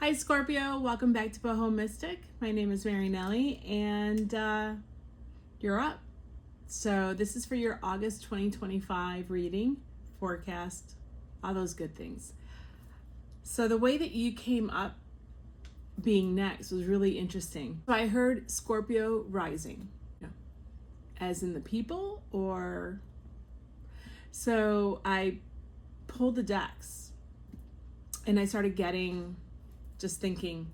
Hi Scorpio, welcome back to BohoMystic. My name is Mary Nelly and you're up. So this is for your August 2025 reading, forecast, all those good things. So the way that you came up being next was really interesting. So I heard Scorpio rising, as in the people, or so I pulled the decks and I started just thinking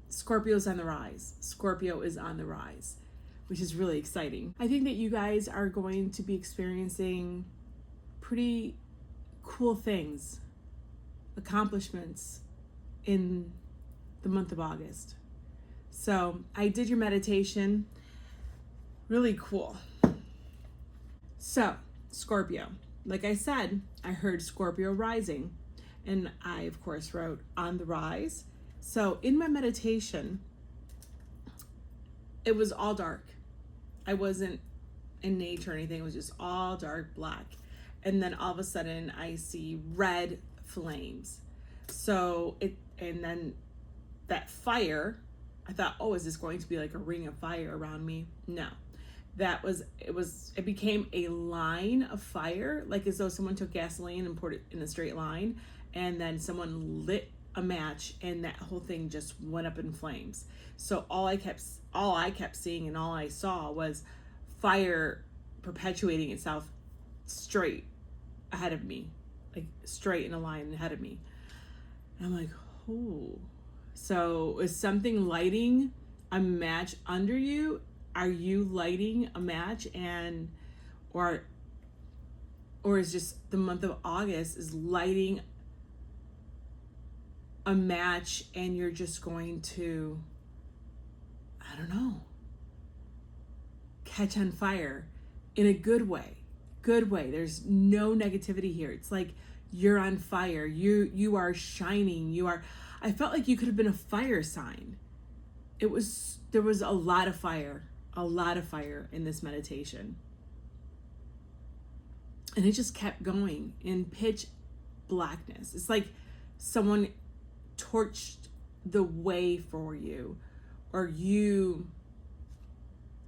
Scorpio's on the rise. Scorpio is on the rise, which is really exciting. I think that you guys are going to be experiencing pretty cool things, accomplishments in the month of August. So I did your meditation. Really cool. So Scorpio, like I said, I heard Scorpio rising. And I, of course, wrote on the rise. So in my meditation, it was all dark. I wasn't in nature or anything. It was just all dark black. And then all of a sudden I see red flames. And then that fire, I thought, oh, is this going to be like a ring of fire around me? No. It became a line of fire, like as though someone took gasoline and poured it in a straight line. And then someone lit a match and that whole thing just went up in flames. So all I kept seeing and all I saw was fire perpetuating itself straight ahead of me, like straight in a line ahead of me. And I'm like, oh. So is something lighting a match under you? Are you lighting a match or is just the month of August is lighting a match and you're just going to, I don't know, catch on fire in a good way. There's no negativity here. It's like you're on fire. You are shining. I felt like you could have been a fire sign. There was a lot of fire in this meditation. And it just kept going in pitch blackness. It's like someone torched the way for you, or you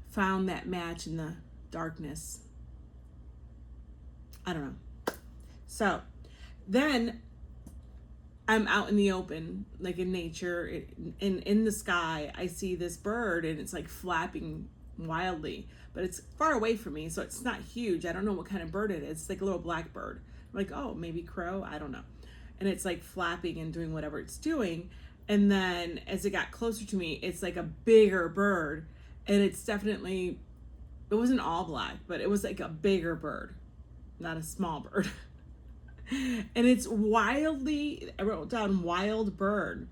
found that match in the darkness. I don't know. So then I'm out in the open, like in nature, in the sky. I see this bird and it's like flapping wildly, but it's far away from me, so it's not huge. I don't know what kind of bird it is. It's like a little black bird. I'm like, oh, maybe crow, I don't know. And it's like flapping and doing whatever it's doing. And then as it got closer to me, it's like a bigger bird. And it wasn't all black, but it was like a bigger bird, not a small bird. And it's I wrote down wild bird.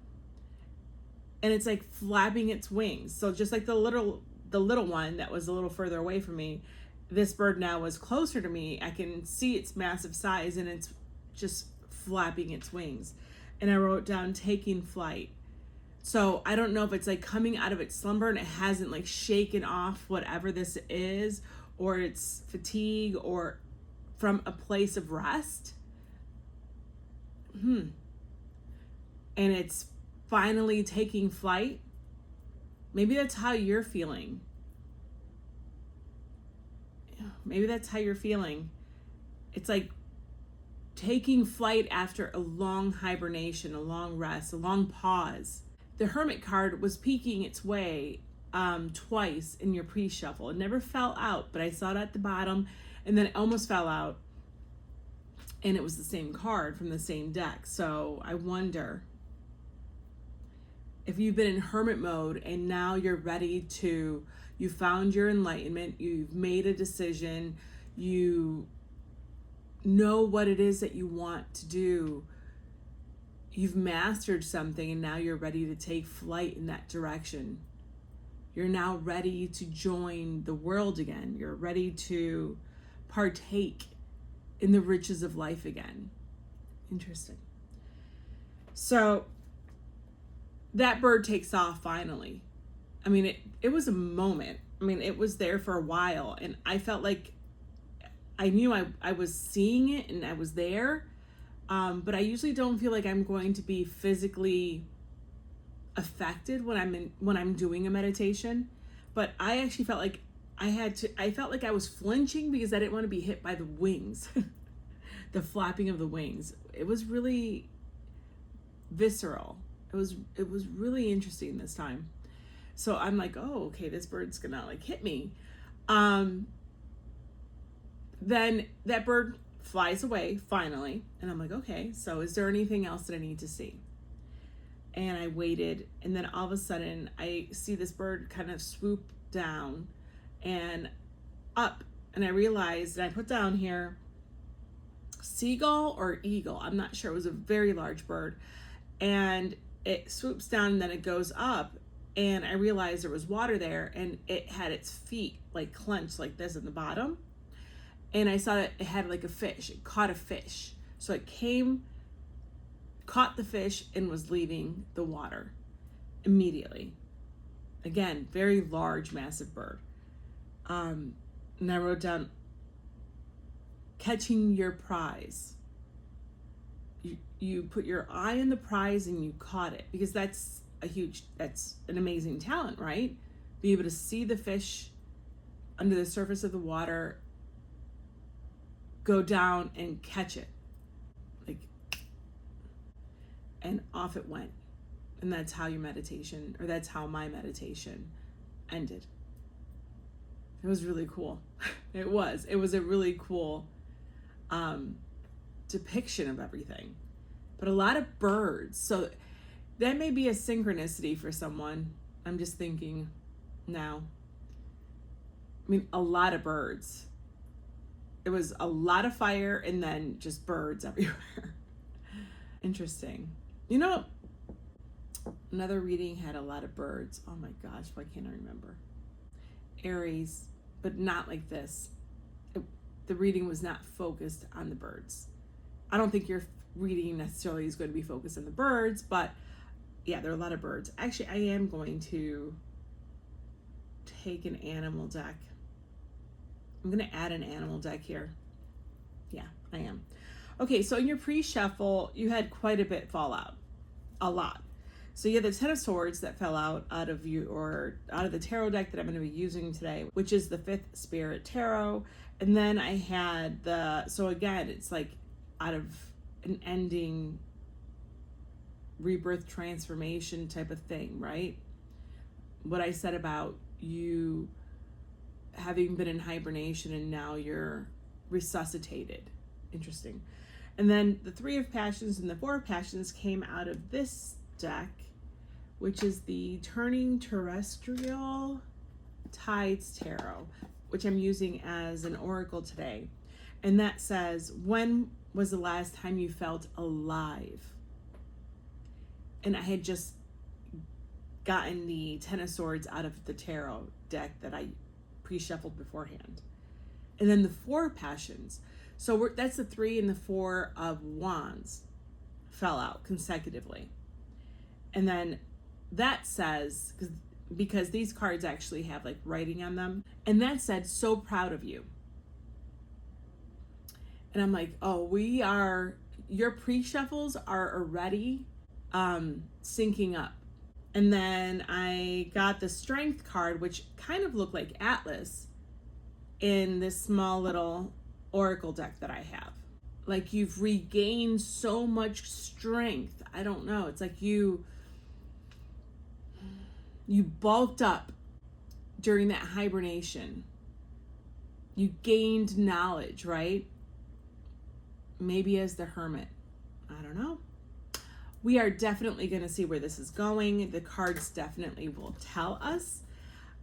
And it's like flapping its wings. So just like the little one that was a little further away from me, this bird now was closer to me. I can see its massive size and it's just flapping its wings. And I wrote down taking flight. So I don't know if it's like coming out of its slumber and it hasn't like shaken off whatever this is, or it's fatigue, or from a place of rest. And it's finally taking flight. Maybe that's how you're feeling. Maybe that's how you're feeling. It's like taking flight after a long hibernation, a long rest, a long pause. The Hermit card was peeking its way twice in your pre-shuffle. It never fell out, but I saw it at the bottom and then it almost fell out. And it was the same card from the same deck. So I wonder if you've been in hermit mode and now you're ready you found your enlightenment, you've made a decision, you know what it is that you want to do, you've mastered something, and now you're ready to take flight in that direction. You're now ready to join the world again. You're ready to partake in the riches of life again. Interesting. So that bird takes off finally. I mean, it was a moment. I mean, it was there for a while, and I felt like I knew I was seeing it and I was there, but I usually don't feel like I'm going to be physically affected when I'm doing a meditation, but I actually felt like I felt like I was flinching because I didn't want to be hit by the wings, the flapping of the wings. It was really visceral. It was really interesting this time. So I'm like, oh, okay, this bird's gonna like hit me. Then that bird flies away finally, and I'm like, okay, so is there anything else that I need to see? And I waited, and then all of a sudden I see this bird kind of swoop down and up, and I realized, and I put down here, seagull or eagle, I'm not sure. It was a very large bird, and it swoops down and then it goes up, and I realized there was water there, and it had its feet like clenched like this in the bottom, and I saw that it had like a fish. It caught a fish, so it caught the fish and was leaving the water immediately. Again, very large, massive bird. And I wrote down, catching your prize. You put your eye on the prize and you caught it, because that's an amazing talent, right? Be able to see the fish under the surface of the water, go down and catch it, like, and off it went. And that's how that's how my meditation ended. It was really cool. It was a really cool depiction of everything, but a lot of birds. So that may be a synchronicity for someone. I'm just thinking now. I mean, a lot of birds. It was a lot of fire and then just birds everywhere. Interesting. You know, another reading had a lot of birds. Oh my gosh, why can't I remember? Aries, but not like this. The reading was not focused on the birds. I don't think your reading necessarily is going to be focused on the birds, but yeah, there are a lot of birds. Actually, I am going to take an animal deck. I'm going to add an animal deck here. Yeah, I am. Okay, so in your pre-shuffle, you had quite a bit fall out. A lot. So you had the Ten of Swords that fell out of the tarot deck that I'm going to be using today, which is the Fifth Spirit Tarot. And then I had so again, it's like out of an ending, rebirth, transformation type of thing, right? What I said about you having been in hibernation and now you're resuscitated. Interesting. And then the Three of Passions and the Four of Passions came out of this deck, which is the Turning Terrestrial Tides Tarot, which I'm using as an oracle today. And that says, when was the last time you felt alive? And I had just gotten the Ten of Swords out of the tarot deck that I pre-shuffled beforehand. And then the Four Passions. So that's the Three and the Four of Wands fell out consecutively. And then that says, because these cards actually have like writing on them, and that said, so proud of you. And I'm like, oh, your pre-shuffles are already syncing up. And then I got the Strength card, which kind of looked like Atlas in this small little oracle deck that I have. Like you've regained so much strength. I don't know. It's like you bulked up during that hibernation. You gained knowledge, right? Maybe as the Hermit. I don't know. We are definitely going to see where this is going. The cards definitely will tell us,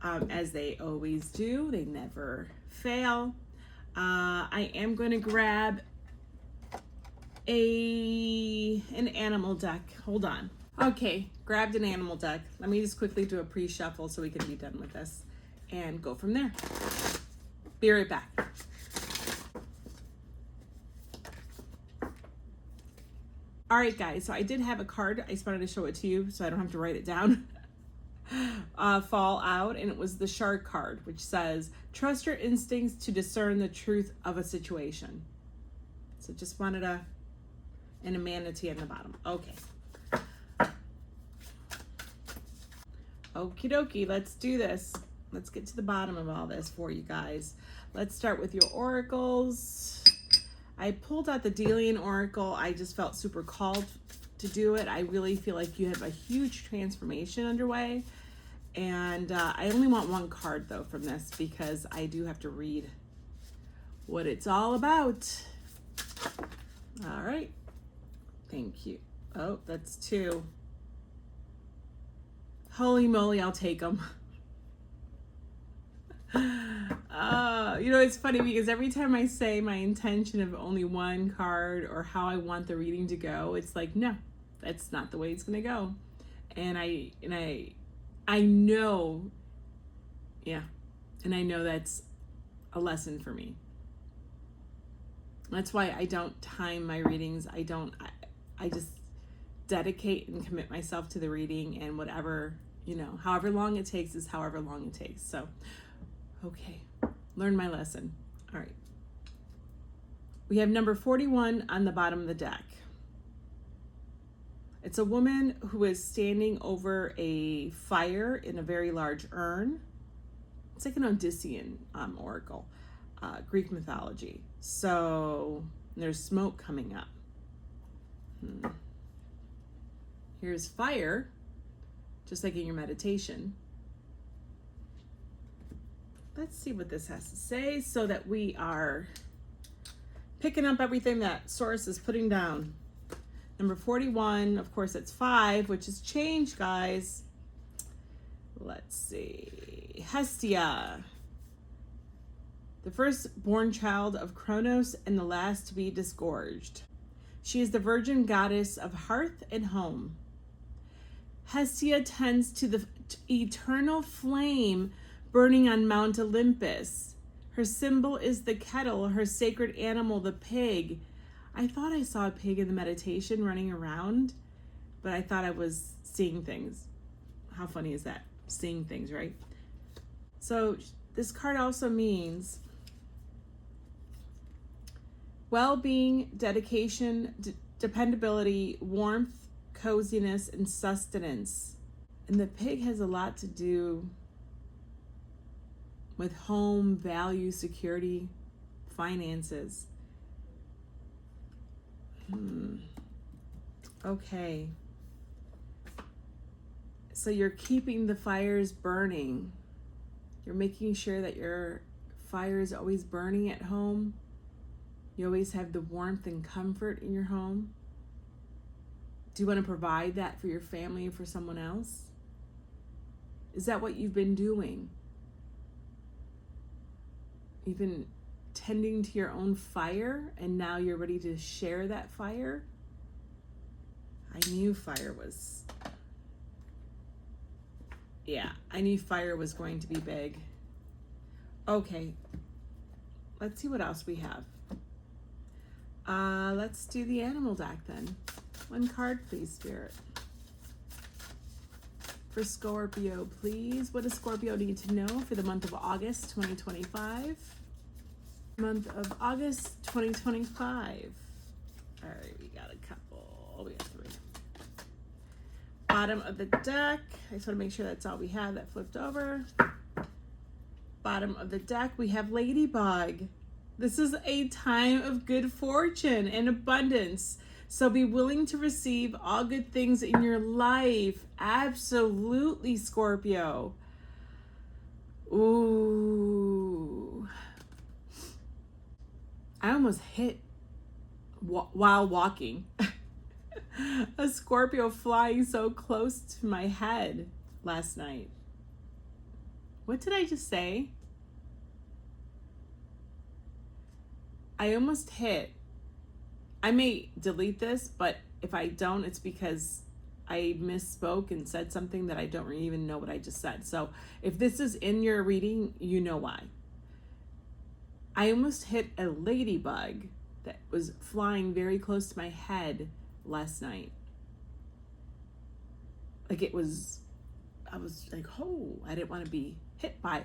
as they always do. They never fail. I am going to grab an animal deck. Hold on. Okay, grabbed an animal deck. Let me just quickly do a pre-shuffle so we can be done with this and go from there. Be right back. All right, guys, so I did have a card. I just wanted to show it to you so I don't have to write it down. Fall out, and it was the Shark card, which says, trust your instincts to discern the truth of a situation. So just wanted and a manatee on the bottom. Okay. Okie dokie, let's do this. Let's get to the bottom of all this for you guys. Let's start with your oracles. I pulled out the Delian Oracle. I just felt super called to do it. I really feel like you have a huge transformation underway. And I only want one card, though, from this because I do have to read what it's all about. All right. Thank you. Oh, that's 2. Holy moly, I'll take them. You know, it's funny because every time I say my intention of only one card or how I want the reading to go, it's like, no, that's not the way it's going to go. And I know, yeah, and I know that's a lesson for me. That's why I don't time my readings. I just dedicate and commit myself to the reading, and whatever, you know, however long it takes is however long it takes. So, okay, learn my lesson. All right. We have number 41 on the bottom of the deck. It's a woman who is standing over a fire in a very large urn. It's like an Odyssean oracle, Greek mythology. So there's smoke coming up. Here's fire, just like in your meditation. Let's see what this has to say so that we are picking up everything that Source is putting down. Number 41, of course, it's 5, which has changed, guys. Let's see. Hestia, the firstborn child of Kronos and the last to be disgorged. She is the virgin goddess of hearth and home. Hestia tends to the eternal flame burning on Mount Olympus. Her symbol is the kettle, her sacred animal, the pig. I thought I saw a pig in the meditation running around, but I thought I was seeing things. How funny is that? Seeing things, right? So this card also means well-being, dedication, dependability, warmth, coziness, and sustenance. And the pig has a lot to do with home, value, security, finances. Okay. So you're keeping the fires burning. You're making sure that your fire is always burning at home. You always have the warmth and comfort in your home. Do you want to provide that for your family or for someone else? Is that what you've been doing? You've been tending to your own fire, and now you're ready to share that fire? I knew fire was... Yeah, I knew fire was going to be big. Okay, let's see what else we have. Let's do the animal deck then. One card, please, Spirit. For Scorpio, please. What does Scorpio need to know for the month of August 2025? Month of August 2025. All right, we got a couple. We got 3. Bottom of the deck. I just want to make sure that's all we have. That flipped over. Bottom of the deck, we have Ladybug. This is a time of good fortune and abundance. So be willing to receive all good things in your life. Absolutely, Scorpio. Ooh. I almost hit while walking. A Scorpio flying so close to my head last night. What did I just say? I almost hit. I may delete this, but if I don't, it's because I misspoke and said something that I don't even know what I just said. So if this is in your reading, you know why. I almost hit a ladybug that was flying very close to my head last night. Like I was like, oh, I didn't want to be hit by,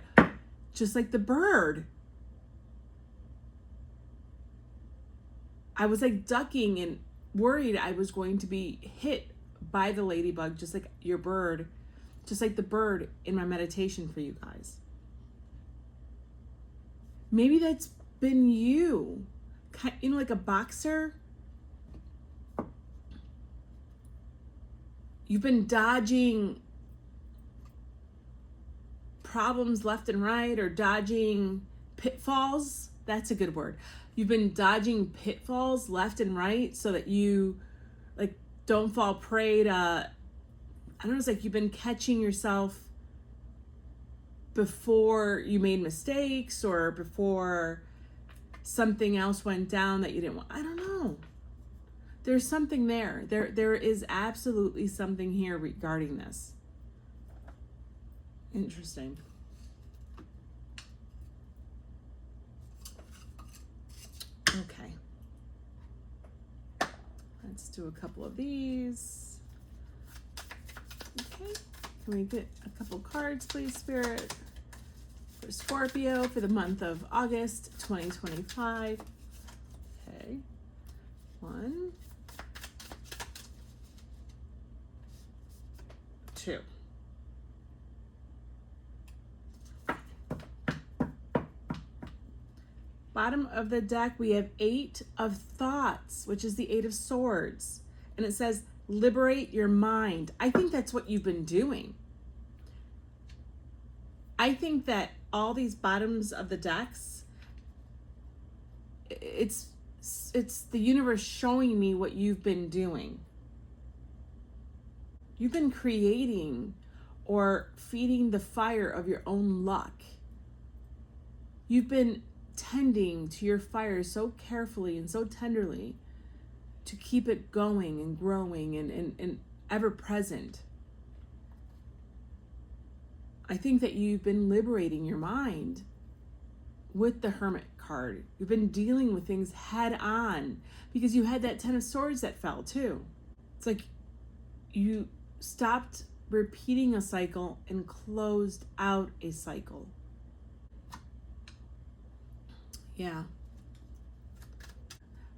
just like the bird. I was like ducking and worried I was going to be hit by the ladybug, just like your bird just like the bird in my meditation for you guys. Maybe that's been you, you know, like a boxer. You've been dodging problems left and right, or dodging pitfalls. That's a good word. You've been dodging pitfalls left and right so that you like don't fall prey to, I don't know, it's like you've been catching yourself before you made mistakes or before something else went down that you didn't want. I don't know. There's something there. There is absolutely something here regarding this. Interesting. Okay. Let's do a couple of these. Okay. Can we get a couple cards, please, Spirit? For Scorpio for the month of August 2025. Okay. 1, 2. Bottom of the deck, we have 8 of Thoughts, which is the 8 of Swords. And it says, liberate your mind. I think that's what you've been doing. I think that all these bottoms of the decks, it's the universe showing me what you've been doing. You've been creating or feeding the fire of your own luck. You've been tending to your fire so carefully and so tenderly to keep it going and growing and ever present. I think that you've been liberating your mind with the Hermit card. You've been dealing with things head on because you had that 10 of Swords that fell too. It's like you stopped repeating a cycle and closed out a cycle. Yeah.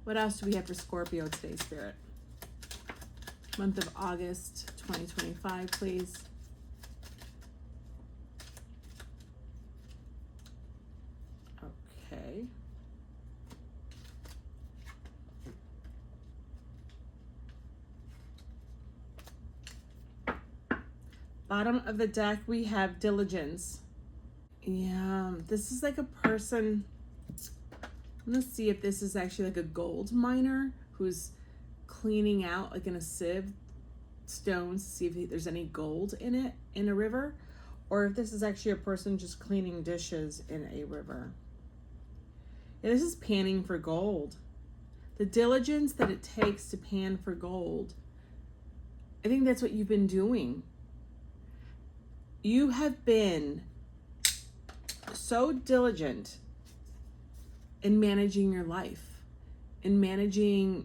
What else do we have for Scorpio today, Spirit? Month of August 2025, please. Okay. Bottom of the deck, we have Diligence. Yeah, this is like a person. I'm gonna see if this is actually like a gold miner who's cleaning out, like in a sieve, stones to see if there's any gold in it in a river, or if this is actually a person just cleaning dishes in a river. Yeah, this is panning for gold. The diligence that it takes to pan for gold. I think that's what you've been doing. You have been so diligent in managing your life, in managing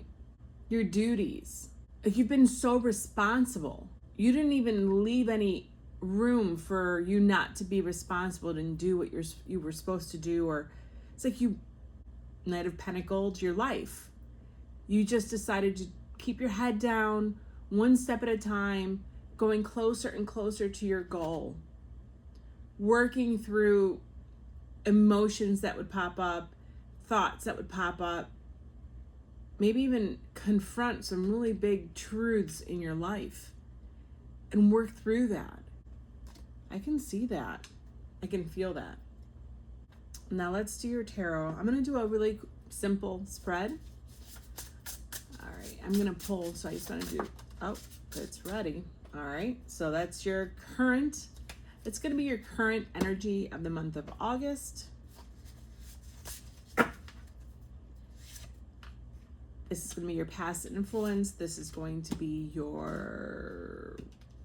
your duties. Like, you've been so responsible. You didn't even leave any room for you not to be responsible and do what you were supposed to do. Or it's like you, Knight of Pentacles, your life. You just decided to keep your head down, one step at a time, going closer and closer to your goal. Working through emotions that would pop up, thoughts that would pop up, maybe even confront some really big truths in your life and work through that. I can see that. I can feel that. Now let's do your tarot. I'm going to do a really simple spread. All right, I'm going to pull, so I just want to do, oh, it's ready. All right, so that's your current, it's going to be your current energy of the month of August. This is going to be your past influence. This is going to be your,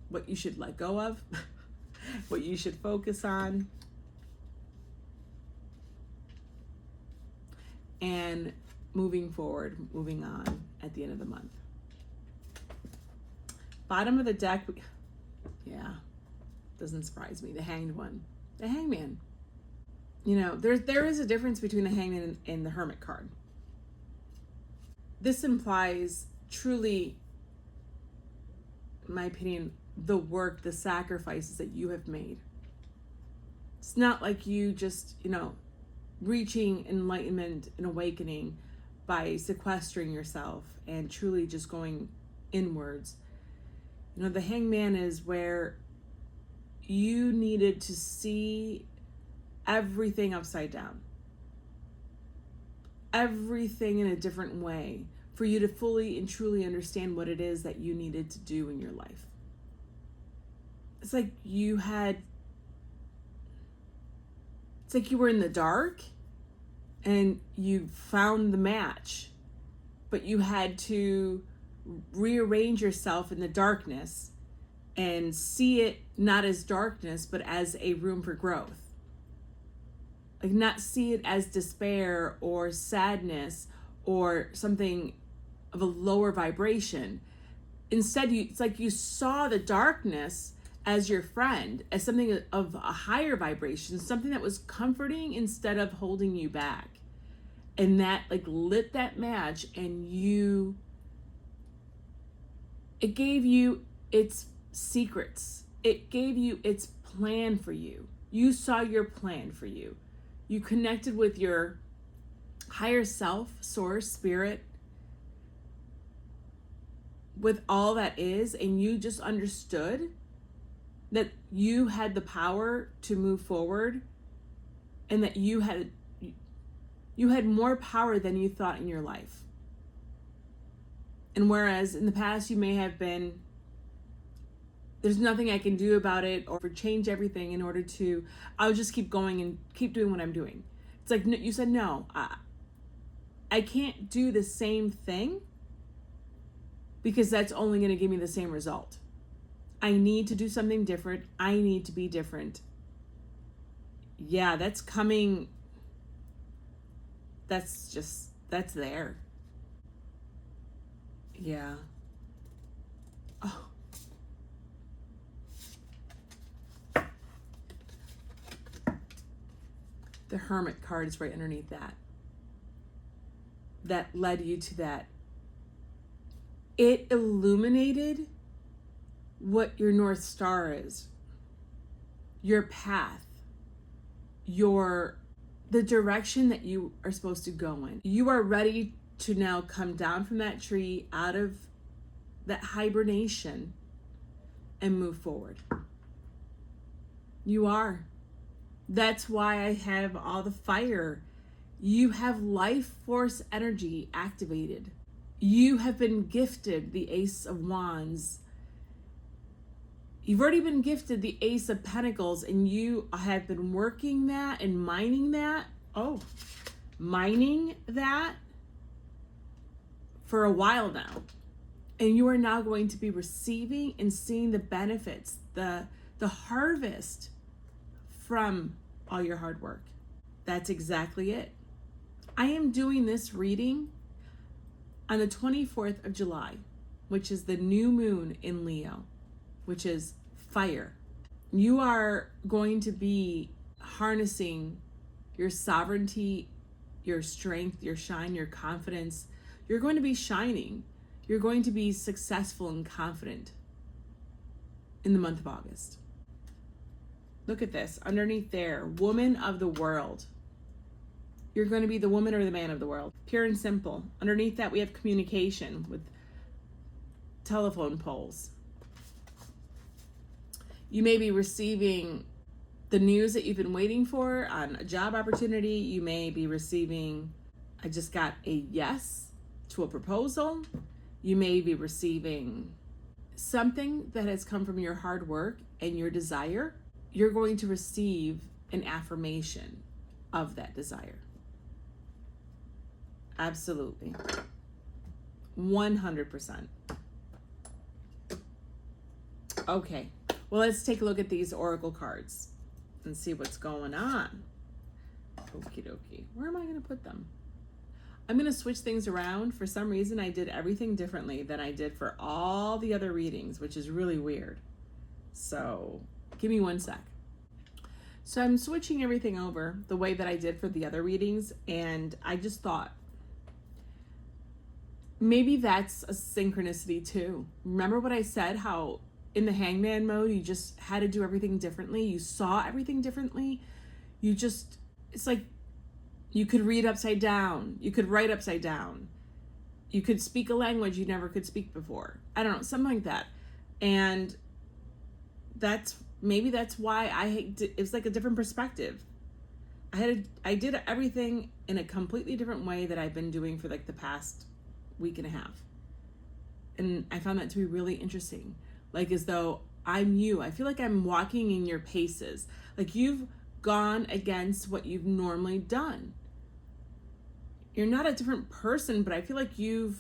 what you should let go of, what you should focus on. And moving forward, moving on at the end of the month. Bottom of the deck, yeah, doesn't surprise me. The Hanged One, the Hangman. You know, there is a difference between the Hangman and the Hermit card. This implies truly, in my opinion, the work, the sacrifices that you have made. It's not like you just, reaching enlightenment and awakening by sequestering yourself and truly just going inwards. The hangman is where you needed to see everything upside down, everything in a different way, for you to fully and truly understand what it is that you needed to do in your life. It's like you were in the dark and you found the match, but you had to rearrange yourself in the darkness and see it not as darkness, but as a room for growth. Like, not see it as despair or sadness or something of a lower vibration. Instead, it's like you saw the darkness as your friend, as something of a higher vibration, something that was comforting instead of holding you back. And that lit that match, and it gave you its secrets. It gave you its plan for you. You saw your plan for you. You connected with your higher self, source, spirit, with all that is, and you just understood that you had the power to move forward, and that you had more power than you thought in your life. And whereas in the past you may have been, there's nothing I can do about it, or change everything in order to, I'll just keep going and keep doing what I'm doing. It's like, you said, no, I can't do the same thing, because that's only going to give me the same result. I need to do something different. I need to be different. Yeah, that's coming. That's there. Yeah. Oh. The Hermit card is right underneath that. That led you to that. It illuminated what your North Star is, your path, the direction that you are supposed to go in. You are ready to now come down from that tree, out of that hibernation, and move forward. You are. That's why I have all the fire. You have life force energy activated. You have been gifted the Ace of Wands. You've already been gifted the Ace of Pentacles, and you have been working that and mining that for a while now. And you are now going to be receiving and seeing the benefits, the harvest from all your hard work. That's exactly it. I am doing this reading on the 24th of July, which is the new moon in Leo, which is fire. You are going to be harnessing your sovereignty, your strength, your shine, your confidence. You're going to be shining. You're going to be successful and confident in the month of August. Look at this, underneath there, woman of the world. You're going to be the woman or the man of the world, pure and simple. Underneath that, we have communication with telephone poles. You may be receiving the news that you've been waiting for on a job opportunity. You may be receiving, I just got a yes to a proposal. You may be receiving something that has come from your hard work and your desire. You're going to receive an affirmation of that desire. Absolutely. 100%. Okay. Well, let's take a look at these oracle cards and see what's going on. Okie dokie. Where am I going to put them? I'm going to switch things around. For some reason, I did everything differently than I did for all the other readings, which is really weird. So give me one sec. So I'm switching everything over the way that I did for the other readings, and I just thought, maybe that's a synchronicity too. Remember what I said, how in the hangman mode. You just had to do everything differently. You saw everything differently. It's like you could read upside down. You could write upside down. You could speak a language you never could speak before. I don't know, something like that. And maybe that's why it's like a different perspective. I did everything in a completely different way that I've been doing for like the past week and a half. And I found that to be really interesting. Like, as though I'm you. I feel like I'm walking in your paces. Like, you've gone against what you've normally done. You're not a different person, but I feel like I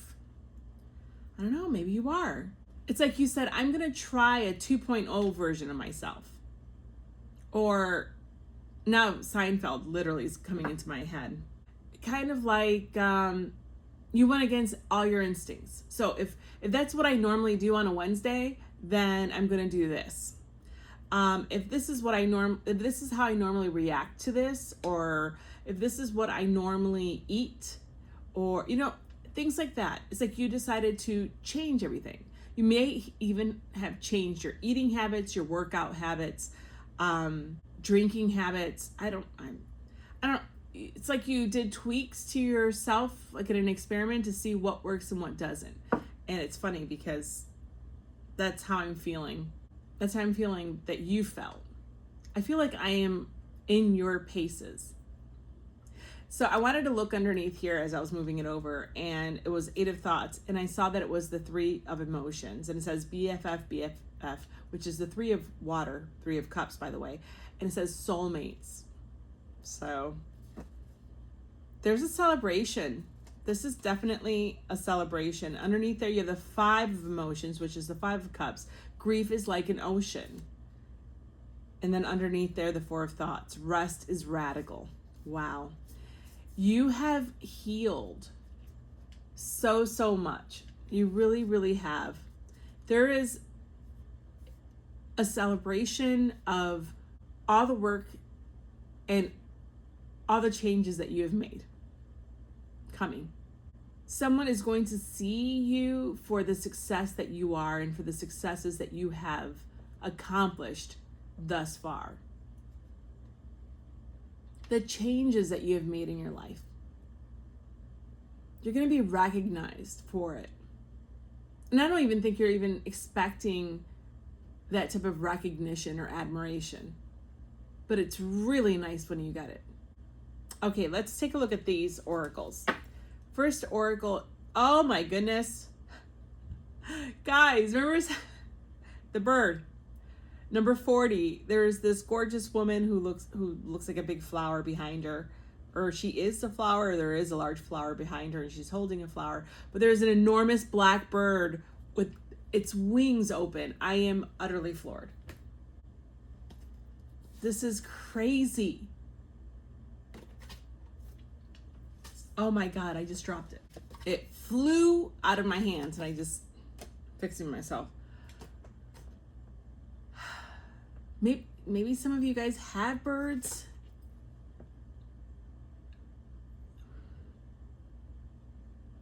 don't know, maybe you are. It's like you said, I'm going to try a 2.0 version of myself. Or now Seinfeld literally is coming into my head. Kind of like you went against all your instincts. So if that's what I normally do on a Wednesday, then I'm going to do this. If this is how I normally react to this, or if this is what I normally eat, or, things like that. It's like you decided to change everything. You may even have changed your eating habits, your workout habits, drinking habits. I don't, it's like you did tweaks to yourself, like in an experiment, to see what works and what doesn't. And it's funny because that's how I'm feeling. That's how I'm feeling that you felt. I feel like I am in your paces. So I wanted to look underneath here as I was moving it over, and it was 8 of thoughts, and I saw that it was the 3 of emotions, and it says BFF, BFF, which is the 3 of water, 3 of cups, by the way, and it says soulmates. So there's a celebration. This is definitely a celebration. Underneath there, you have the 5 of emotions, which is the 5 of cups. Grief is like an ocean. And then underneath there, the 4 of thoughts. Rest is radical. Wow. You have healed so much. You really, really have. There is a celebration of all the work and all the changes that you have made coming. Someone is going to see you for the success that you are and for the successes that you have accomplished thus far. The changes that you have made in your life. You're going to be recognized for it. And I don't even think you're even expecting that type of recognition or admiration. But it's really nice when you get it. Okay, let's take a look at these oracles. First oracle, oh my goodness. Guys, remember the bird? Number 40, there's this gorgeous woman who looks like a big flower behind her. Or she is the flower, or there is a large flower behind her and she's holding a flower. But there's an enormous black bird with its wings open. I am utterly floored. This is crazy. Oh my God, I just dropped it. It flew out of my hands and I just fixing myself. Maybe some of you guys have birds.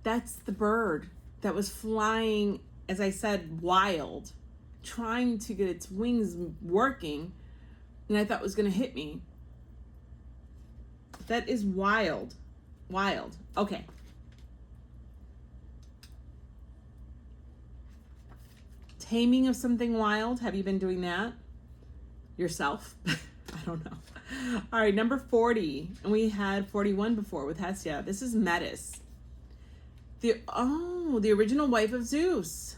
That's the bird that was flying, as I said, wild, trying to get its wings working, and I thought it was going to hit me. That is wild. Wild. Okay. Taming of something wild. Have you been doing that yourself? I don't know. All right, number 40. And we had 41 before with Hestia. This is Metis. The original wife of Zeus.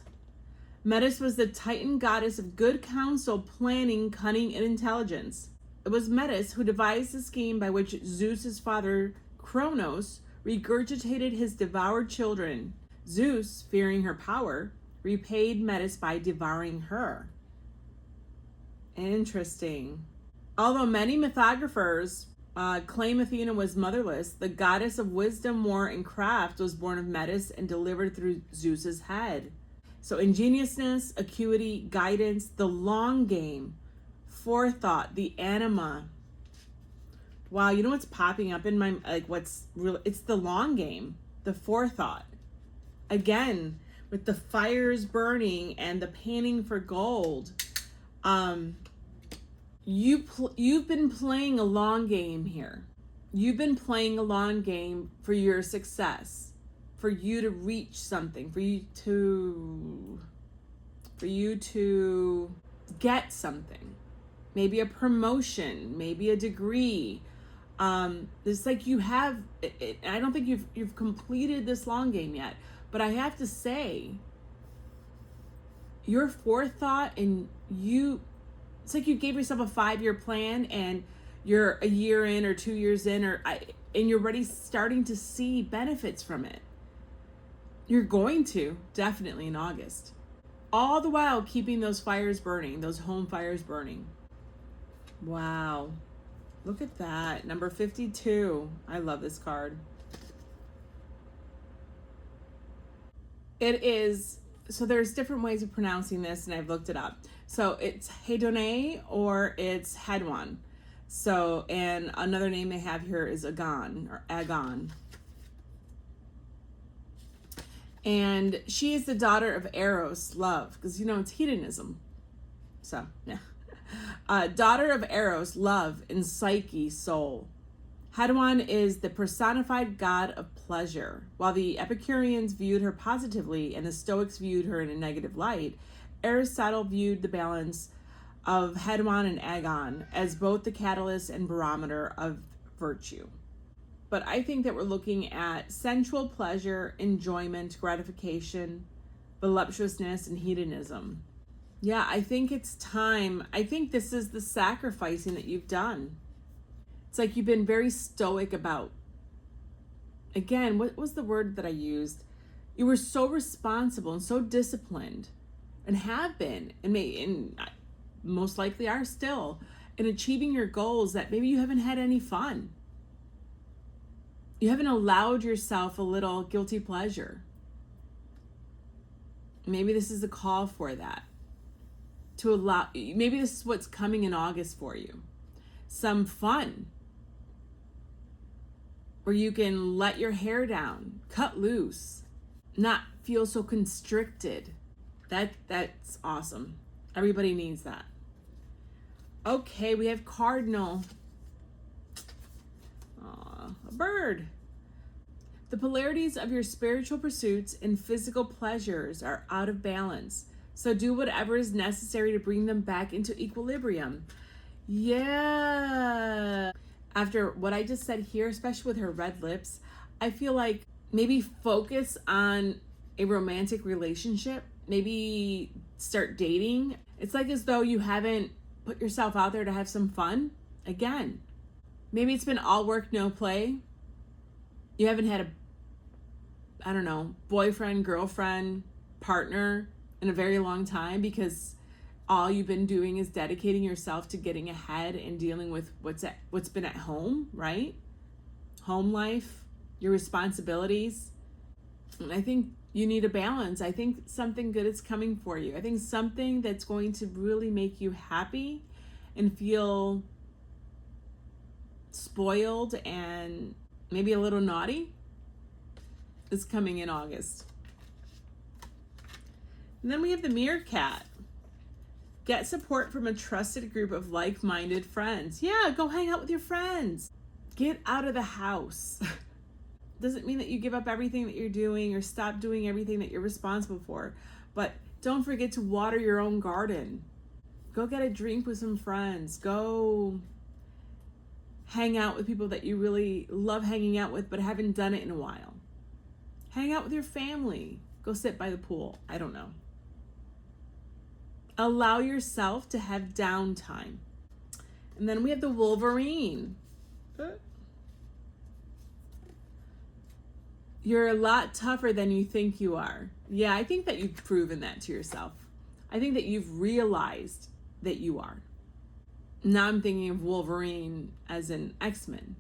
Metis was the Titan goddess of good counsel, planning, cunning, and intelligence. It was Metis who devised the scheme by which Zeus's father, Kronos, regurgitated his devoured children. Zeus, fearing her power, repaid Metis by devouring her. Interesting. Although many mythographers claim Athena was motherless, the goddess of wisdom, war, and craft was born of Metis and delivered through Zeus's head. So ingeniousness, acuity, guidance, the long game, forethought, the anima. Wow, you know what's popping up in my, what's real? It's the long game, the forethought. Again, with the fires burning and the panning for gold. You've been playing a long game here. You've been playing a long game for your success, for you to reach something, for you to get something, maybe a promotion, maybe a degree. It's like you have it. I don't think you've completed this long game yet, but I have to say, your forethought and it's like you gave yourself a 5-year plan and you're a year in or 2 years in, and you're already starting to see benefits from it. You're going to, definitely in August. All the while keeping those fires burning, those home fires burning. Wow. Look at that. Number 52. I love this card. It is, so there's different ways of pronouncing this, and I've looked it up. So it's Hedone or it's Hedwan. So, and another name they have here is Agon or Agon. And she is the daughter of Eros, love, because it's hedonism. So, yeah. Daughter of Eros, love, and Psyche, soul. Hedwan is the personified god of pleasure. While the Epicureans viewed her positively and the Stoics viewed her in a negative light, Aristotle viewed the balance of Hedwan and Agon as both the catalyst and barometer of virtue. But I think that we're looking at sensual pleasure, enjoyment, gratification, voluptuousness, and hedonism. Yeah, I think it's time. I think this is the sacrificing that you've done. It's like you've been very stoic about, again, what was the word that I used? You were so responsible and so disciplined, and have been, and most likely are still, in achieving your goals, that maybe you haven't had any fun. You haven't allowed yourself a little guilty pleasure. Maybe this is a call for that. To allow, maybe this is what's coming in August for you. Some fun. Where you can let your hair down, cut loose, not feel so constricted. That's awesome. Everybody needs that. Okay, we have Cardinal. Aw, a bird. The polarities of your spiritual pursuits and physical pleasures are out of balance. So do whatever is necessary to bring them back into equilibrium. Yeah. After what I just said here, especially with her red lips, I feel like maybe focus on a romantic relationship. Maybe start dating. It's like as though you haven't put yourself out there to have some fun. Again, maybe it's been all work, no play. You haven't had boyfriend, girlfriend, partner in a very long time, because all you've been doing is dedicating yourself to getting ahead and dealing with what's been at home, right? Home life, your responsibilities. And I think you need a balance. I think something good is coming for you. I think something that's going to really make you happy and feel spoiled and maybe a little naughty is coming in August. And then we have the meerkat. Get support from a trusted group of like-minded friends. Yeah, go hang out with your friends. Get out of the house. Doesn't mean that you give up everything that you're doing or stop doing everything that you're responsible for. But don't forget to water your own garden. Go get a drink with some friends. Go hang out with people that you really love hanging out with but haven't done it in a while. Hang out with your family. Go sit by the pool. I don't know. Allow yourself to have downtime. And then we have the Wolverine. You're a lot tougher than you think you are. Yeah, I think that you've proven that to yourself. I think that you've realized that you are. Now I'm thinking of Wolverine as an X-Men.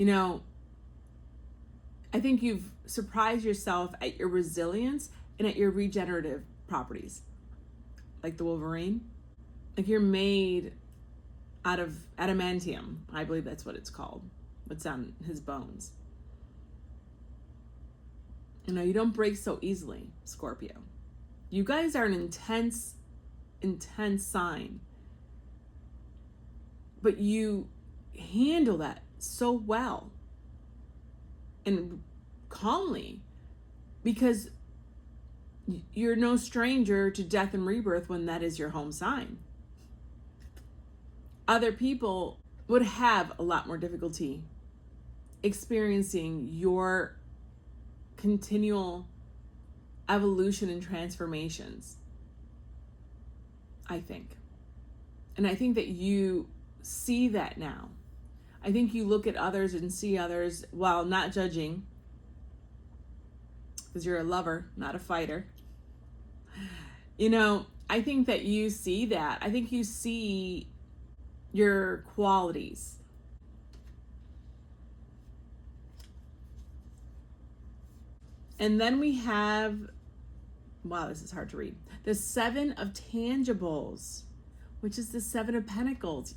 I think you've surprised yourself at your resilience and at your regenerative properties. Like the Wolverine. Like you're made out of adamantium. I believe that's what it's called. What's on his bones. You know, you don't break so easily, Scorpio. You guys are an intense sign. But you handle that so well and calmly, because you're no stranger to death and rebirth when that is your home sign. Other people would have a lot more difficulty experiencing your continual evolution and transformations, I think. And I think that you see that now. I think you look at others and see others while not judging, because you're a lover, not a fighter. You know, I think that you see that. I think you see your qualities. And then we have, wow, this is hard to read, the Seven of Tangibles, which is the Seven of Pentacles.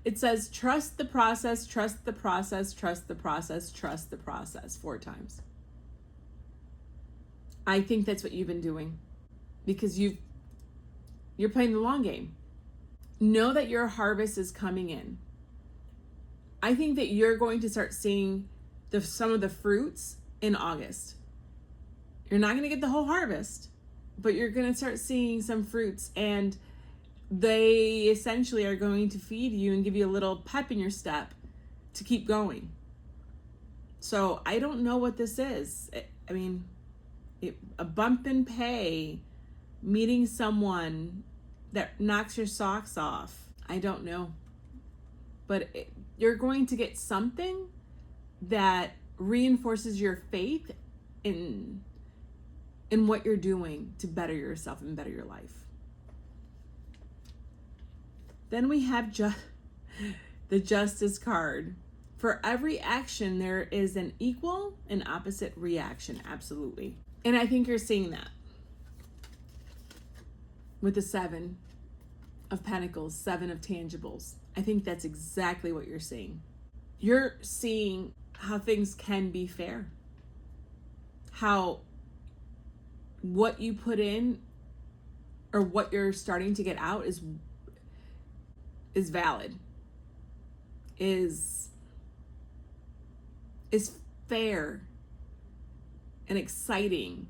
It says, trust the process, trust the process, trust the process, trust the process, 4 times. I think that's what you've been doing, because you're playing the long game. Know that your harvest is coming in. I think that you're going to start seeing some of the fruits in August. You're not going to get the whole harvest, but you're going to start seeing some fruits, and they essentially are going to feed you and give you a little pep in your step to keep going. So I don't know what this is. A bump in pay, meeting someone that knocks your socks off. I don't know. But you're going to get something that reinforces your faith in what you're doing to better yourself and better your life. Then we have the Justice card. For every action, there is an equal and opposite reaction. Absolutely. And I think you're seeing that with the Seven of Pentacles, Seven of Tangibles. I think that's exactly what you're seeing. You're seeing how things can be fair. How what you put in or what you're starting to get out is valid, is fair and exciting,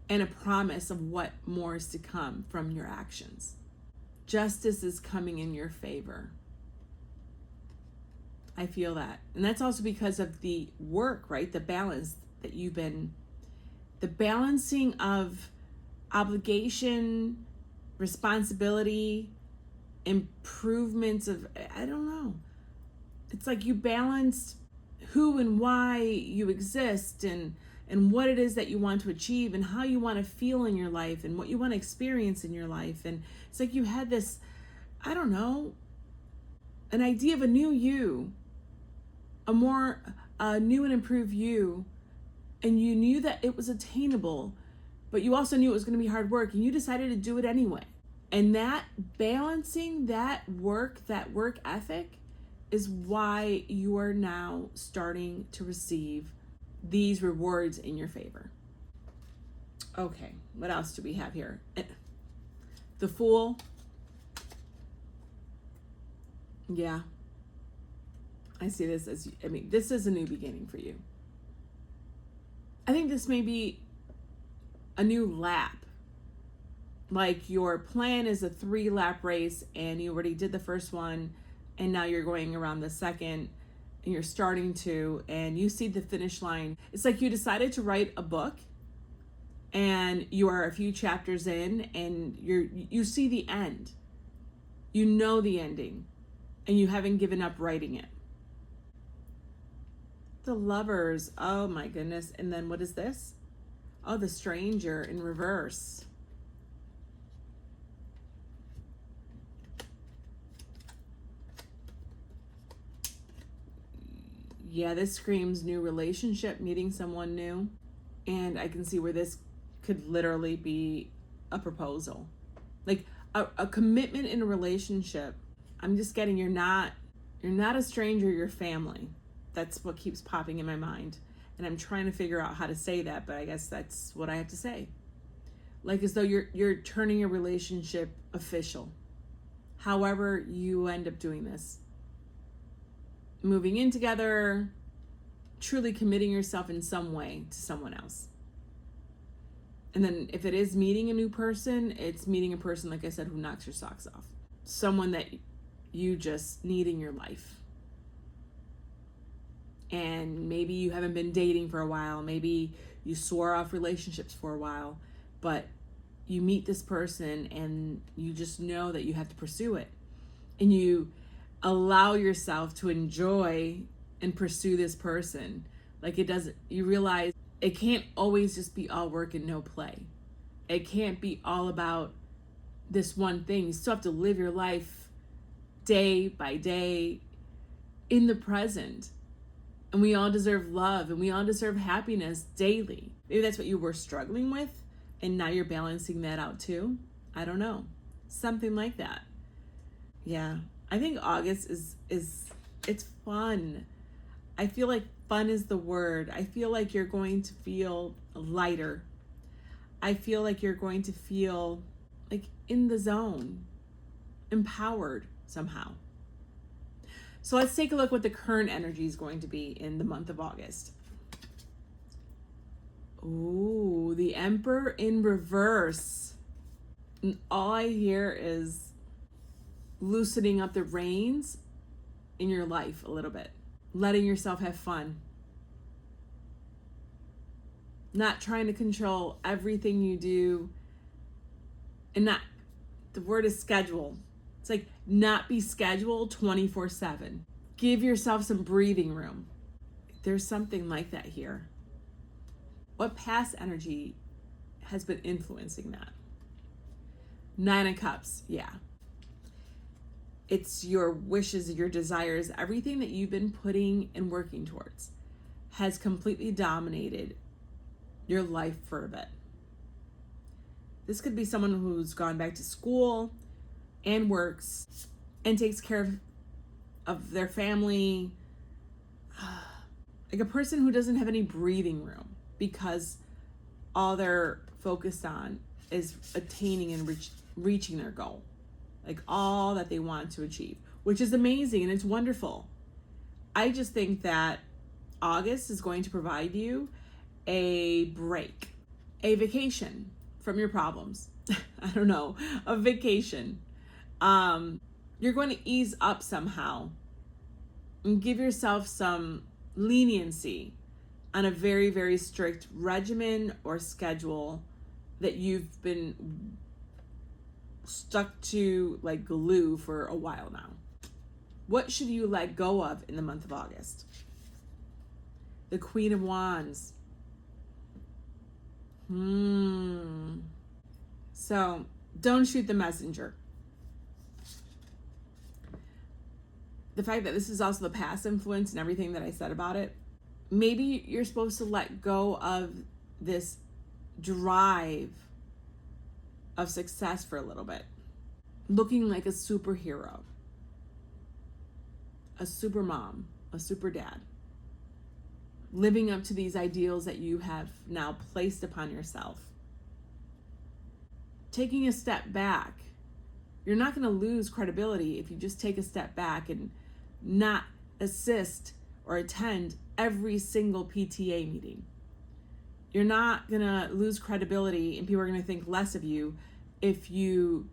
and a promise of what more is to come from your actions. Justice is coming in your favor. I feel that. And that's also because of the work, right? The balance that the balancing of obligation, responsibility, improvements of, I don't know. It's like you balanced who and why you exist, and what it is that you want to achieve, and how you want to feel in your life, and what you want to experience in your life. And it's like you had this, I don't know, an idea of a new you, a more new and improved you, and you knew that it was attainable, but you also knew it was going to be hard work, and you decided to do it anyway. And that balancing, that work ethic is why you are now starting to receive these rewards in your favor. Okay, what else do we have here? The Fool. Yeah. I see this as, this is a new beginning for you. I think this may be a new lap. Like your plan is a 3-lap race, and you already did the first one, and now you're going around the second, and you're starting to, and you see the finish line. It's like you decided to write a book, and you are a few chapters in, and you see the end. You know the ending, and you haven't given up writing it. The Lovers, oh my goodness. And then what is this? Oh, the Stranger in reverse. Yeah, this screams new relationship, meeting someone new. And I can see where this could literally be a proposal. Like a commitment in a relationship. I'm just getting, you're not a stranger, you're family. That's what keeps popping in my mind. And I'm trying to figure out how to say that, but I guess that's what I have to say. Like as though you're turning your relationship official. However you end up doing this. Moving in together, truly committing yourself in some way to someone else. And then if it is meeting a new person, it's meeting a person, like I said, who knocks your socks off. Someone that you just need in your life. And maybe you haven't been dating for a while. Maybe you swore off relationships for a while. But you meet this person and you just know that you have to pursue it. And you allow yourself to enjoy and pursue this person. Like it doesn't, you realize it can't always just be all work and no play. It can't be all about this one thing. You still have to live your life day by day in the present. And we all deserve love and we all deserve happiness daily. Maybe that's what you were struggling with and now you're balancing that out too. I don't know. Something like that. Yeah. I think August is it's fun. I feel like fun is the word. I feel like you're going to feel lighter. I feel like you're going to feel like in the zone, empowered somehow. So let's take a look what the current energy is going to be in the month of August. Ooh, the Emperor in reverse. And all I hear is loosening up the reins in your life a little bit. Letting yourself have fun. Not trying to control everything you do. And not, the word is schedule. It's like not be scheduled 24/7. Give yourself some breathing room. There's something like that here. What past energy has been influencing that? 9 of Cups, yeah. It's your wishes, your desires, everything that you've been putting and working towards has completely dominated your life for a bit. This could be someone who's gone back to school and works and takes care of their family. Like a person who doesn't have any breathing room because all they're focused on is attaining and reaching their goal. Like all that they want to achieve, which is amazing and it's wonderful. I just think that August is going to provide you a break, a vacation from your problems. I don't know, a vacation. You're going to ease up somehow and give yourself some leniency on a very, very strict regimen or schedule that you've been stuck to like glue for a while now. What should you let go of in the month of August? The Queen of Wands. So don't shoot the messenger. The fact that this is also the past influence and everything that I said about it, maybe you're supposed to let go of this drive of success for a little bit. Looking like a superhero, a super mom, a super dad. Living up to these ideals that you have now placed upon yourself. Taking a step back. You're not going to lose credibility if you just take a step back and not assist or attend every single PTA meeting. You're not going to lose credibility and people are going to think less of you if you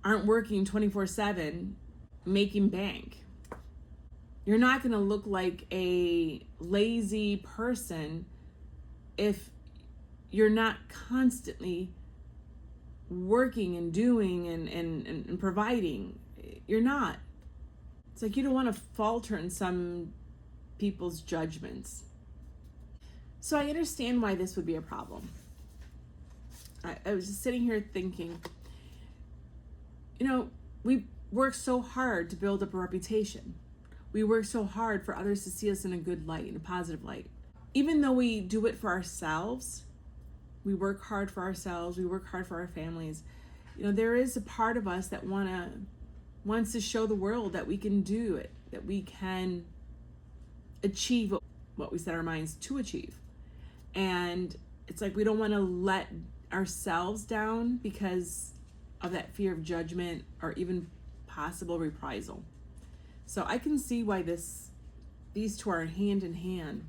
aren't working 24/7 making bank. You're not going to look like a lazy person if you're not constantly working and doing and providing. You're not. It's like you don't want to falter in some people's judgments. So I understand why this would be a problem. I was just sitting here thinking, you know, we work so hard to build up a reputation. We work so hard for others to see us in a good light, in a positive light. Even though we do it for ourselves, we work hard for ourselves, we work hard for our families. You know, there is a part of us that wants to show the world that we can do it, that we can achieve what we set our minds to achieve. And it's like we don't want to let ourselves down because of that fear of judgment or even possible reprisal. So I can see why these two are hand in hand,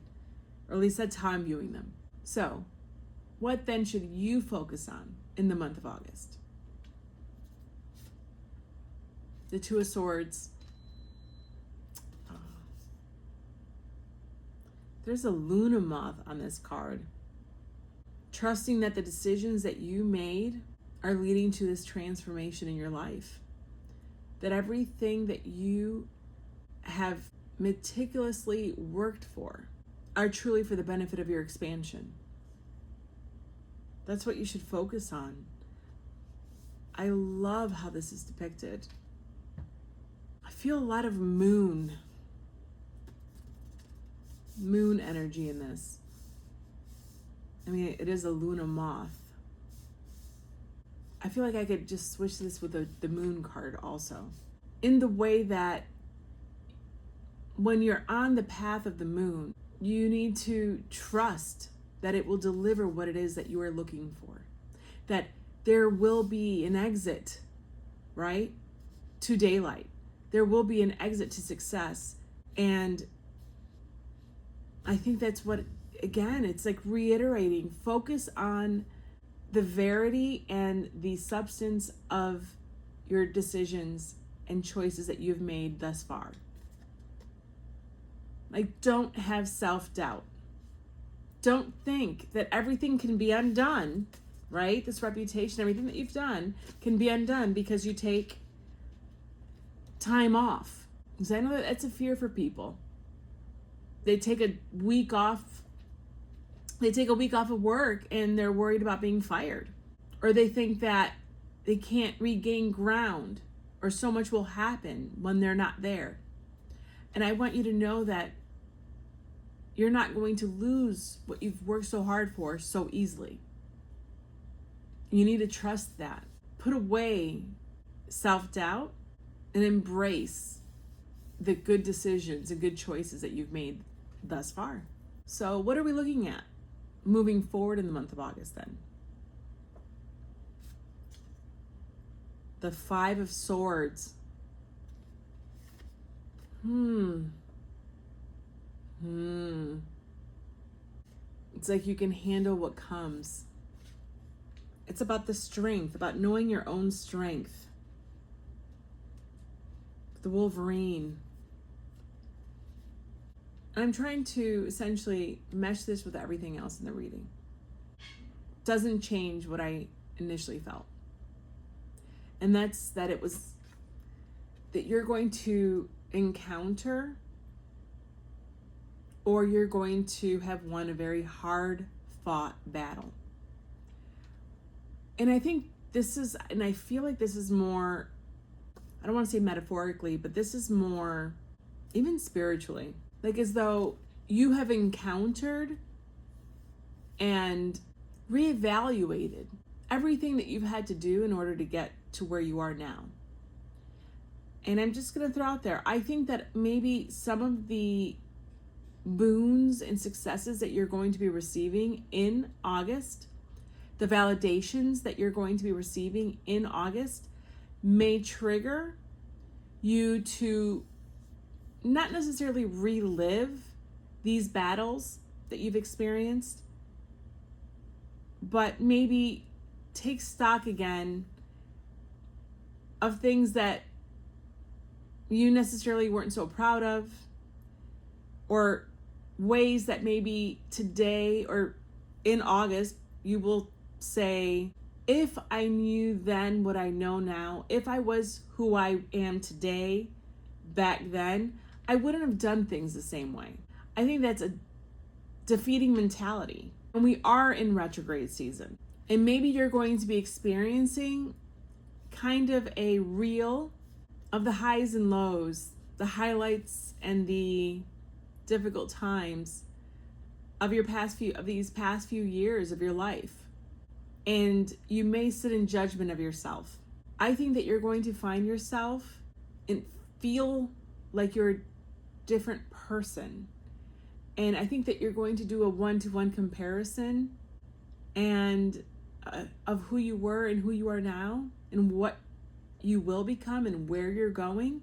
or at least that's how I'm viewing them. So what then should you focus on in the month of August? The Two of Swords. There's a Luna moth on this card. Trusting that the decisions that you made are leading to this transformation in your life. That everything that you have meticulously worked for are truly for the benefit of your expansion. That's what you should focus on. I love how this is depicted. I feel a lot of moon energy in this. I mean, it is a Luna moth. I feel like I could just switch this with the moon card also. In the way that when you're on the path of the moon, you need to trust that it will deliver what it is that you are looking for. That there will be an exit, right? To daylight. There will be an exit to success. And I think that's what, again, it's like reiterating, focus on the verity and the substance of your decisions and choices that you've made thus far. Like, don't have self-doubt. Don't think that everything can be undone, right? This reputation, everything that you've done can be undone because you take time off. Because I know that that's a fear for people. They take a week off. They take a week off of work and they're worried about being fired. Or they think that they can't regain ground or so much will happen when they're not there. And I want you to know that you're not going to lose what you've worked so hard for so easily. You need to trust that. Put away self-doubt and embrace the good decisions and good choices that you've made thus far. So what are we looking at moving forward in the month of August then? The Five of Swords. It's like you can handle what comes. It's about the strength, about knowing your own strength. The Wolverine. I'm trying to essentially mesh this with everything else in the reading. Doesn't change what I initially felt. And that's that it was that you're going to encounter, or you're going to have won a very hard fought battle. And I think this is, and I feel like this is more, I don't want to say metaphorically, but this is more even spiritually. Like as though you have encountered and reevaluated everything that you've had to do in order to get to where you are now. And I'm just going to throw out there, I think that maybe some of the boons and successes that you're going to be receiving in August, the validations that you're going to be receiving in August, may trigger you to not necessarily relive these battles that you've experienced, but maybe take stock again of things that you necessarily weren't so proud of, or ways that maybe today or in August you will say, if I knew then what I know now, if I was who I am today back then, I wouldn't have done things the same way. I think that's a defeating mentality. And we are in retrograde season. And maybe you're going to be experiencing kind of a reel of the highs and lows, the highlights and the difficult times of these past few years of your life. And you may sit in judgment of yourself. I think that you're going to find yourself and feel like you're a different person And I think that you're going to do a one-to-one comparison and of who you were and who you are now and what you will become and where you're going.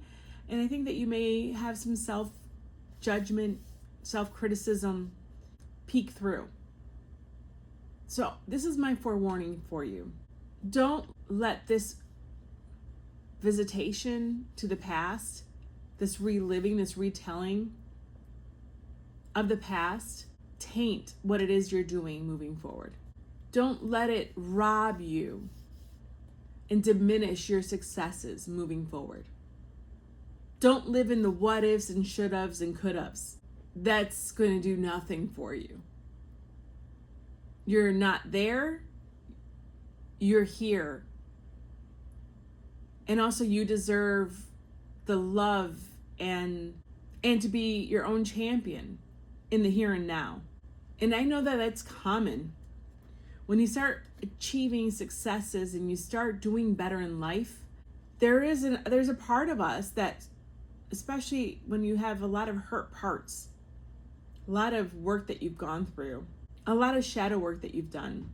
And I think that you may have some self-judgment, self-criticism peek through. So this is my forewarning for you. Don't let this visitation to the past, this reliving, this retelling of the past, taint what it is you're doing moving forward. Don't let it rob you and diminish your successes moving forward. Don't live in the what ifs and should haves and could haves. That's going to do nothing for you. You're not there. You're here. And also you deserve the love and to be your own champion in the here and now. And I know that that's common. When you start achieving successes and you start doing better in life, there's a part of us that, especially when you have a lot of hurt parts, a lot of work that you've gone through, a lot of shadow work that you've done,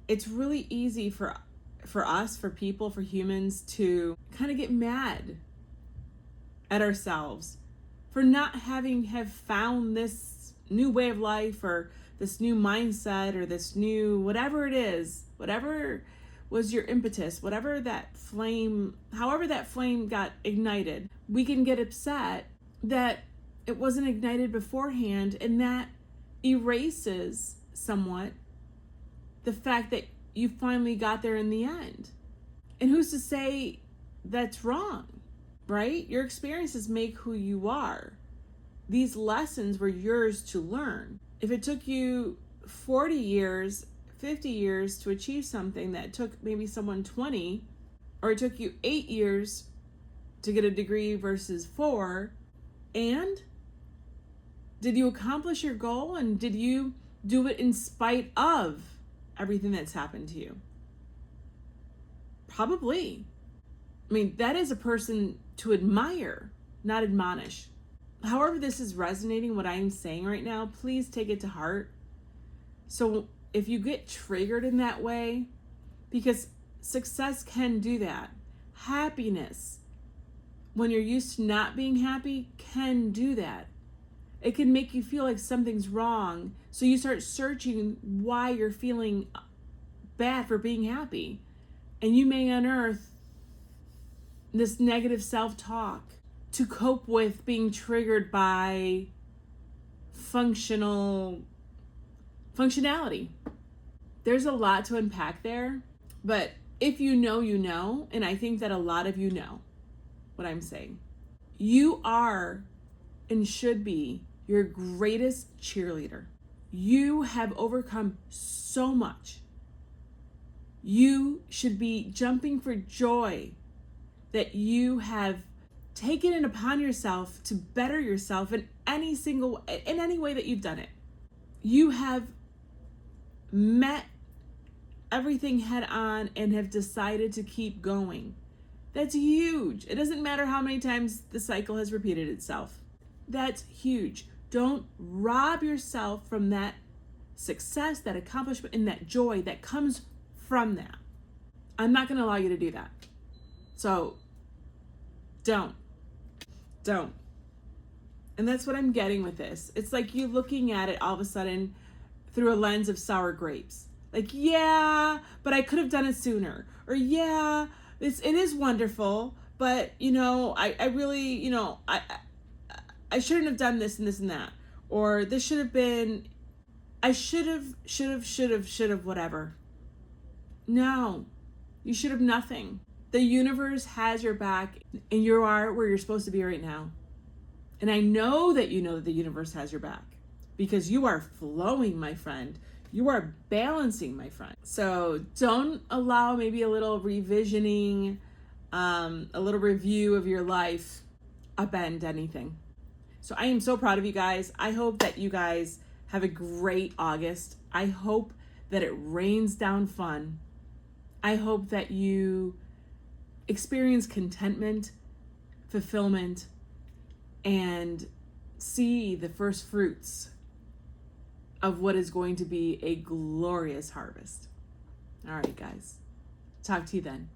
it's really easy for us, for people, for humans to kind of get mad at ourselves for not have found this new way of life or this new mindset or this new whatever it is, whatever was your impetus, whatever that flame, however that flame got ignited. We can get upset that it wasn't ignited beforehand, and that erases somewhat the fact that you finally got there in the end. And who's to say that's wrong, right? Your experiences make who you are. These lessons were yours to learn. If it took you 40 years, 50 years to achieve something that took maybe someone 20, or it took you 8 years to get a degree versus 4, and did you accomplish your goal, and did you do it in spite of everything that's happened to you? Probably. I mean, that is a person to admire, not admonish. However this is resonating, what I'm saying right now, please take it to heart. So if you get triggered in that way, because success can do that. Happiness, when you're used to not being happy, can do that. It can make you feel like something's wrong. So you start searching why you're feeling bad for being happy. And you may unearth this negative self-talk to cope with being triggered by functionality. There's a lot to unpack there, but if you know, you know, and I think that a lot of you know what I'm saying. You are and should be your greatest cheerleader. You have overcome so much. You should be jumping for joy that you have taken it upon yourself to better yourself in any way that you've done it. You have met everything head on and have decided to keep going. That's huge. It doesn't matter how many times the cycle has repeated itself. That's huge. Don't rob yourself from that success, that accomplishment, and that joy that comes from that. I'm not going to allow you to do that. So don't. And that's what I'm getting with this. It's like you looking at it all of a sudden through a lens of sour grapes. Like, yeah, but I could have done it sooner. Or yeah, it is wonderful, but I really, I shouldn't have done this and this and that. Or this should have been, I should have, whatever. No, you should have nothing. The universe has your back, and you are where you're supposed to be right now. And I know that you know that the universe has your back because you are flowing, my friend. You are balancing, my friend. So don't allow maybe a little revisioning, a little review of your life upend anything. So I am so proud of you guys. I hope that you guys have a great August. I hope that it rains down fun. I hope that you experience contentment, fulfillment, and see the first fruits of what is going to be a glorious harvest. All right, guys. Talk to you then.